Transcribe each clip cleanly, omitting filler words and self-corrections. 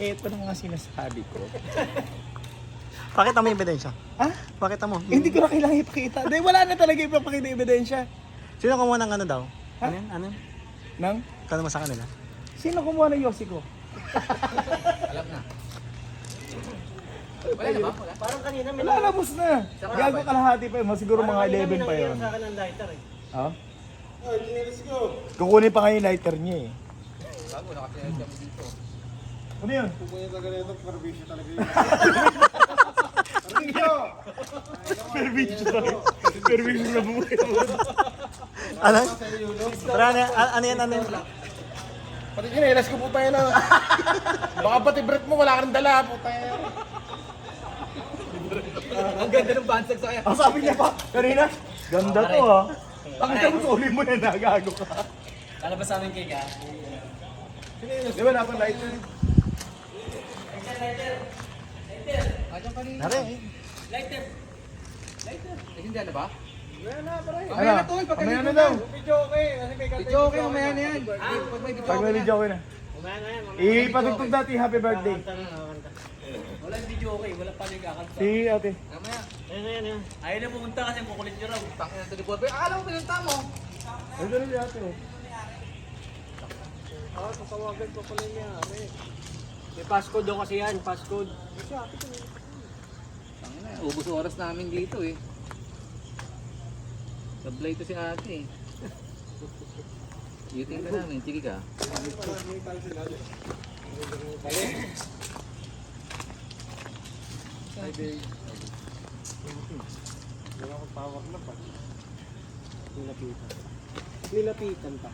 Ito na nga sinasabi ko. Pakita mo yung ebidensya. Ha? Pakita mo. Hindi ko na kailangan ipakita. Dahil wala na talaga ipapakita yung ebidensya. Sino kumuha ng ano daw? Ha? Ano yan? Ano yan? Nang? Kano mo sa kanila? Sino kumuha ng Yossi ko? Alam na. Wala na ba? Wala. Parang kanina may Lalabos na. Gago kalahati pa yun. Siguro mga 11 pa yun. sa akin ng lighter eh. Ha? Kukunin pa nga yung lighter niya eh. Bago, nakasinad kami dito. Ano yun? Permission na buhay mo. Ano? Pero ano yan? Ano yan? Pati kinelas ko puta yun ah. Baka pati breath mo wala ka rin dala puta yun. Ang ganda ng bansag sa kaya. Ang sabi niya pa kanina, ganda to ah. Ang ganda mo sa uli mo yan, nagago ka. Lalabas sa amin cake ah. Di ba dapat lighter? Andiyan kanina. Nare. Lighter. Eh, hindi na ba? Ano? Mamaya na to, Mamaya na daw. Video okay, mamaya na yan. Pag may video Pag may video ko na. Mamaya na yan. Ipatugtog dati, happy birthday. Wala yung video okay. Wala pa nagkakanta. Si ate. Mamaya. Ayan. Ayaw na pumunta kasi kukulit nyo raw. Tangin na ito ni Akala mo pinunta mo. Ay, ganun si ate oh. Tatawagan ko pala niya. May passcode daw kasi yan. Passcode. Tangin na, ubos oras namin dito eh. Sablay to si ate eh. Yuting ka namin, sige ka. Nilapitan pa.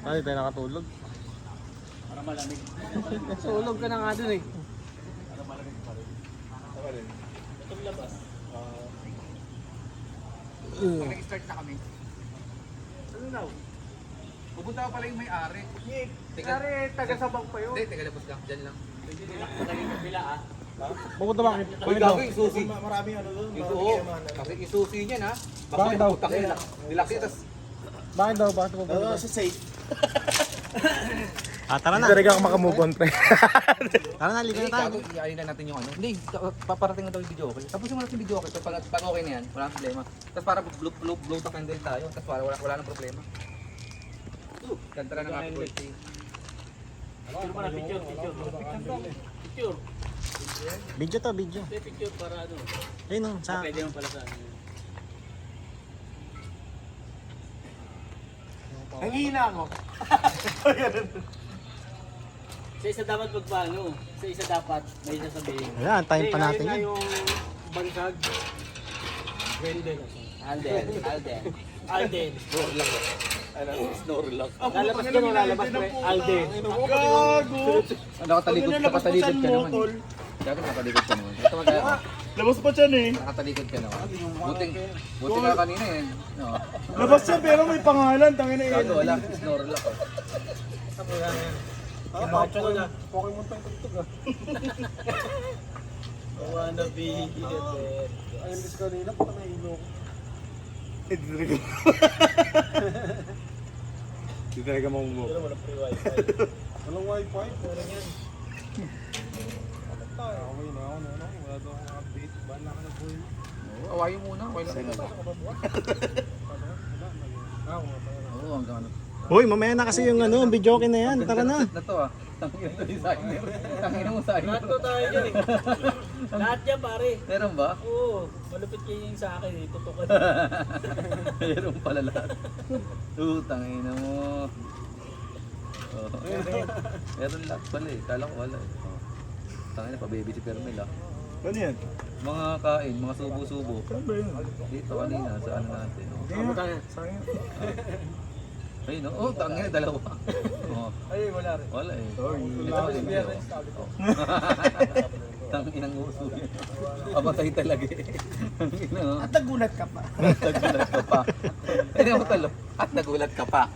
Ay, tayo nakatulog. Para malamig. Sulog ka na nga dun eh. Itong labas. Pag nag-start na kami, Ano daw? pupunta pa pala yung may-ari. Kari, taga-sabang pa yun. Hindi, teka labas lang, dyan lang. Hindi nila naging kabila ah. Pupunta ba? Uy, gago yung susi. Maraming ano doon. Yung oo, kasi yung susi niya na. Bakit daw? Nilaksi, tas Bakit daw? Bakit pupunta? Sa safe. Tara na. Talaga ako makamove on pre. Tara na, liga hindi, na tayo. gago, iayin na natin yung ano. Hindi, paparating na daw yung video okay. Tapos yung natin yung video okay, so pag okay na yan, wala nang problema. Tapos para blow to candle tayo, tapos para wala nang problema. Kanta na ng happy birthday. Picture pa na, picture. Picture. Video to, video. Hindi, picture para ano. Ayun o, sa... Pwede mo pala sa ano. Ang hina mo. Sa isa dapat magpaano. Sa isa dapat may sasabihin. Ayan, time pa natin Ayun na yan. yung bansag. Brendan. Alden. Snorlax. Lalabas ka no, lalabas pre. Alden. Gago! Nakatalikod ka naman. Gago nakatalikod ka naman. Ito mag Labas pa siya eh. nakatalikod ka naman. Buti ka kanina eh. No. Labas siya pero may pangalan. Tangin na Gago, yun. wala. Snorlax. Macho na. Pokemon tayong tugtog ah. Wanna be Ayun dis kanina, puta na ilo ko. Hindi talaga mamumok. Pero wala free wifi. Walang wifi? Walang yan. Okay na ako. Wala daw akong update. Bahala ka na po yun. Awayin muna. Okay lang. Oo, hanggang ano. Uy, mamaya na kasi yung ano, video okay na yan. Tara na. Na to ah. Tangina to designer. Tangina mo sa Lahat to tayo dyan eh. Lahat yan pare. Meron ba? Oo, malupit kayo yung sa akin eh. Tutukan. Meron pala lahat. Tangina mo. Oh. Meron lahat pala eh. Kala ko wala eh. Oh. Tangina pa baby si Permel ah. Ano yan? Mga kain, mga subo-subo. Saan ba yun? Dito kanina sa ano natin. Oh. Kamutan yan. Sayang. Ayun no? Oh, tangina dalawa. Oh. Ay, wala rin. Wala eh. Sorry. Ito din yun. Tanginang uso yun. Pamatay talaga eh. Tangina oh. At nagulat ka pa. Nagulat ka pa. Hindi mo talo. At nagulat ka pa.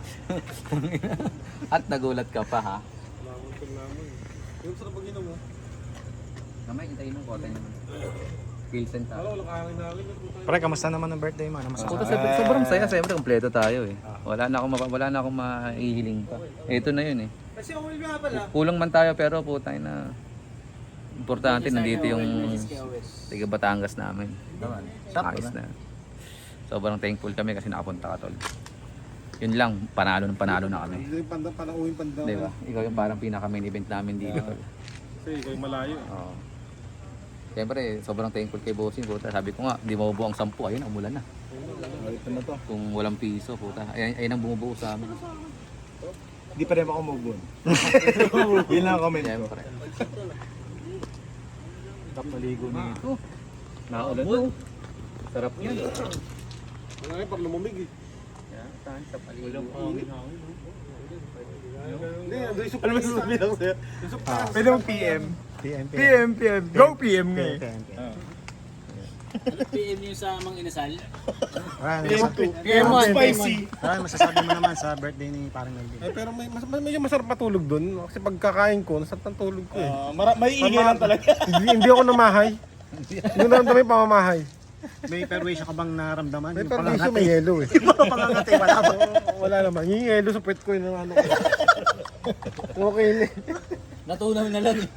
At nagulat ka pa ha. Yung sarap pag mo. Kamay, hintayin mo ko. Tayo naman. Pilsen tayo. Pre, kamusta naman ang birthday mo? Ano masasabi? Puta, sobrang saya. Siyempre, kompleto tayo eh. Wala na akong mahihiling pa. Ito na yun eh. Kasi Will nga pala. Kulang man tayo pero putay na importante nandito yung taga Batangas namin. Ayos na. Sobrang thankful kami kasi nakapunta ka tol. Yun lang, panalo na kami. Hindi yung panauhin pandaw. Di ba? Ikaw yung parang pinaka main event namin dito tol. Kasi ikaw yung malayo. Oo. Siyempre, sobrang thankful kay Bossing. Puta. Sabi ko nga, di mabubuo ang 10. Ayun, umulan na. Ito na to. Kung walang piso, puta. Ayun ang bumubuo sa amin. Hindi pa rin ako move on. Yun lang ang comment ko. Siyempre. Tap maligo nito. Naulan mo. Sarap yan. Ano nga pag lumumig eh. Tahan sa paligo. Hindi, doon yung ano mas bilang sa'yo? Pwede mong PM. PM. Go PM nga eh. PM yung sa Mang Inasal. PM1. Spicy. Masasabi mo naman sa birthday ni parang Melvin. Eh, pero medyo masarap matulog doon. Kasi pagkakain ko, nasarap ng tulog ko eh. May ingay lang talaga. Hindi ako namahay. Hindi na naman pamamahay. May perwisyo ka bang naramdaman? May Yung perwisyo, pangangati. may yelo eh. Yung mga pangangati, wala ba? Wala naman. Yung yelo sa puwet ko yun ang ano ko. Okay na. Natunaw na lang eh.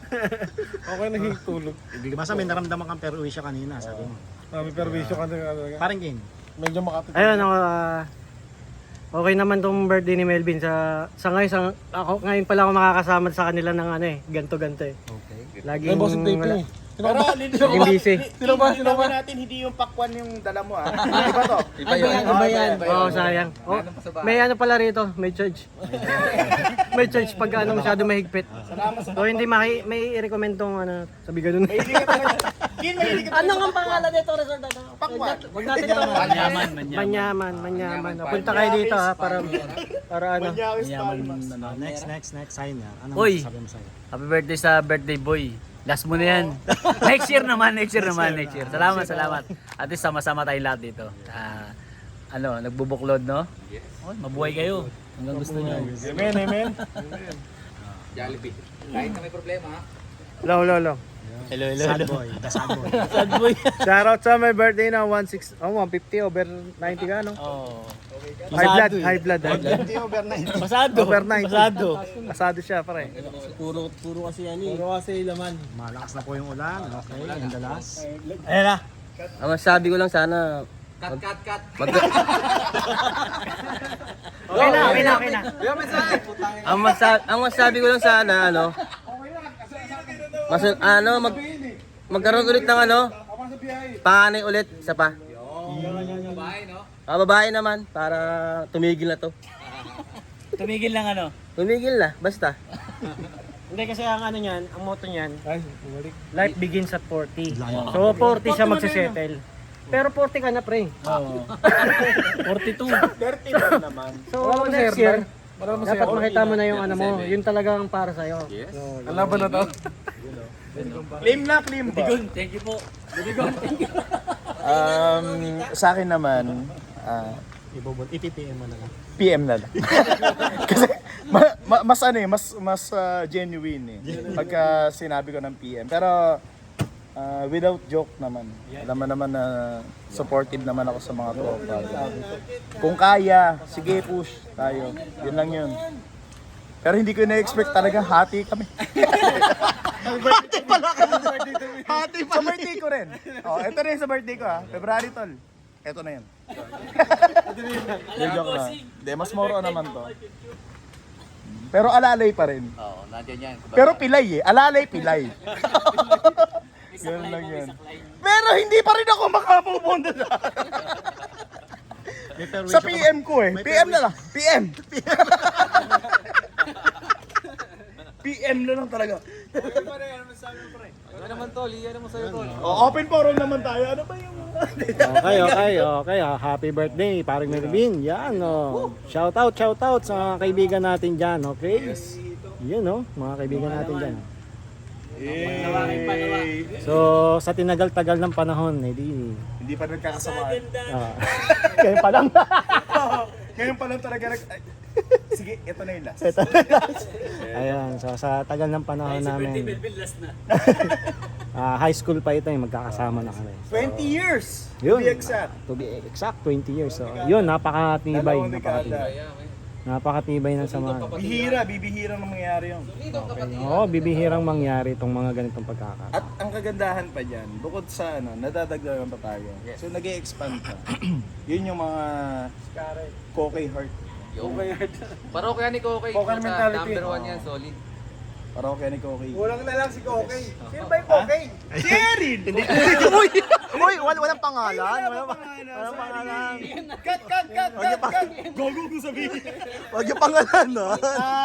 Okay na yung tulog. Basta may naramdaman kang perwisyo kanina, sabi mo. May perwisyo ka talaga. Parang game. Medyo makatid. Ayun, okay naman tong birthday ni Melvin sa ngayon ako ngayon pala ako makakasama sa kanila ng ano eh, ganto-ganto eh. Okay. Laging Ay, boss, tape wala. eh. Sino ba? Laging busy. Sino ba? natin hindi yung pakwan yung dala mo ah. Iba to. Iba yun. Iba yan. Oo, sayang. Oh, may ano pala rito, may charge. May charge pag ano masyado mahigpit. So hindi may i-recommend tong ano, sabi ganun. Ano nga pangalan nito resort ano? Pakwan. Wag natin ito. Manyaman. Punta kayo dito ha para ano. Next sign yan. Ano Uy. masasabi mo sa'yo? Happy birthday sa birthday boy. Last mo na yan. Next year. Salamat. At least sama-sama tayong lahat dito. Nagbubuklod, no? Oh, mabuhay kayo. Hanggang gusto niyo. Amen. Jollibee. Kahit na may problema ha. Hello. Sad boy. The sad boy. Sad boy. Shout out sa my birthday na 150 over 90 ka no? Oh. High blood. Hindi overnight. Masado. Over 90. Masado. Asado siya pare. Puro kasi yan eh. Puro kasi laman. Malakas na po yung ulan. Okay, ang dalas. Ayan na. Ang masabi ko lang sana Cut. Okay na. ang masabi ko lang sana magkaroon ulit ng panganay ulit isa pa. Babae no? Babae naman para tumigil na to. Tumigil lang ano. Tumigil na basta. Hindi kasi ang ano niyan, ang motto niyan, life begins at 40. So 40 siya magse-settle. Pero 40 ka na pre. Oo. 42. So next year, dapat makita mo na yung ano mo, yun talagang para sa'yo. Yes. Ang laban na to. Claim ba? Thank you po. Sa akin naman, IPPM mo na lang. PM na lang. Kasi mas genuine pagka sinabi ko ng PM. Pero without joke naman. Alam mo naman na supportive naman ako sa mga tropa. Kung kaya, sige push tayo. Yun lang yun. Pero hindi ko na-expect talaga hati kami. Hati pala kami. Hati pala. Sa birthday ko rin. Oh, ito na yung sa birthday ko ha. February tol. Ito na yun. Hindi joke na. Hindi, mas moro naman to. Pero alalay pa rin. Oo, nandiyan yan. Pero pilay alalay pilay. Ganun lang yan. Pero hindi pa rin ako makapupunta sa sa PM ko eh. PM na lang. PM. PM na lang talaga. Ano naman tol? Iyan naman sa'yo tol. Oh, open forum naman tayo. Ano ba yung... Okay. Happy birthday, parang Melvin. Yan, Shout out sa mga kaibigan natin dyan, okay? Yun, mga kaibigan natin dyan. So, sa tinagal-tagal ng panahon, Hindi pa nagkakasamaan. kayo pa lang. Ngayon pa lang talaga sige, ito na yung last. Ayan, so sa tagal ng panahon namin. Last na. High school pa ito, magkakasama na kami. 20 years! Yun. To be exact. To be exact, 20 years. So, yun, napakatibay. Dalawang Napakatibay. dekada. Napakatibay ng samahan. Bibihira na mangyari yun. Oo, bibihirang mangyari itong mga ganitong pagkakataon. At ang kagandahan pa dyan, bukod sa nadadagdagan pa tayo. So nag-e-expand pa. Yun yung mga Kokay Heart. Parokya ni Kokay. Kokay mentality. Number 1 yan, solid. Parokya ni Kokay. Kulang na lang si Kokay. Sino ba yung Kokay? Si Erin! Uy, walang pangalan. Walang pangalan. Cut! Gogo ko sabihin. Wag yung pangalan, no?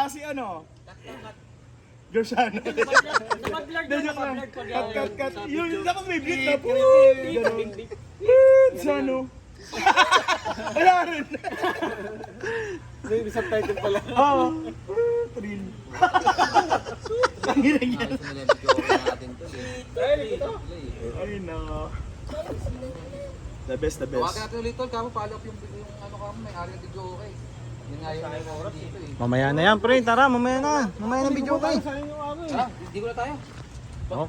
Si ano? Gershano. Mag-vlog na, mag-vlog pag Cut. Yun, dapat may beat na po. Sa ano? Wala rin. May subtitle pala. Oo. Thrill. Ang hirang yan. Ay, nako. The best. Huwag natin ulit tol, kamo follow up yung ano kamo, may area ni Joe Kokay. Yun nga yung dito eh. Mamaya na yan, pre. Tara, mamaya na. Mamaya na video kayo. Tara, hindi ko na tayo.